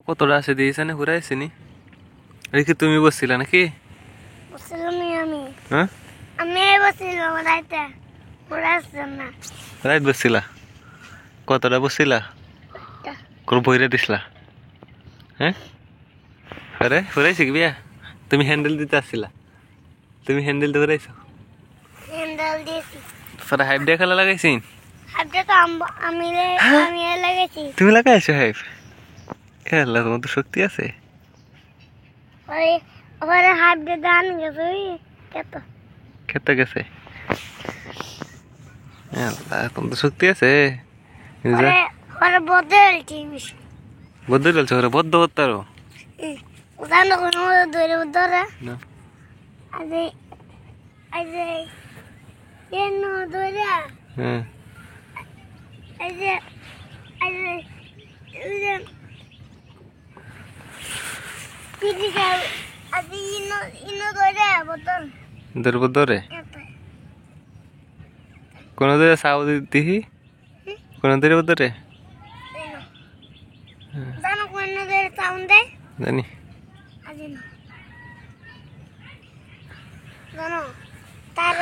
কতটা আসে দিয়েছে না ঘুরে আসেনি রেখে তুমি বসছিলা নাকি হ্যাঁ আমি বসছিলাম রাইতে ঘুরে আসছেন না রাইত বসছিলা কতটা বসছিলা কোন বইরে দিছিলা হ্যাঁ আরে ঘুরাইছি কি বিয়া তুমি হ্যান্ডেল দিতে আসছিলা তুমি হ্যান্ডেল তো ঘুরাইছো হ্যান্ডেল দিয়েছি সারা হাইপ দিয়ে খেলা লাগাইছি হাতে তো আমি লাগাইছি তুমি লাগাইছো হাইপ খেলা তোমার তো শক্তি আছে ওরে ওরে হাত দিয়ে দান গেছে কত খেতে গেছে আল্লাহ তোমার তো শক্তি আছে ওরে ওরে বদলছি বদ্ধ চলছে ওরা বদ্ধ করতে আরো জানো কোনো ধরে না আরে আরে কেন ধরে হ্যাঁ আরে আরে পিটিকা আরে ইনো ধরে বোতল ধরবো ধরে কোন ধরে সাউ দিহি কোন ধরে ধরে জানো কোন ধরে সাউন্ড দেয় জানি জানো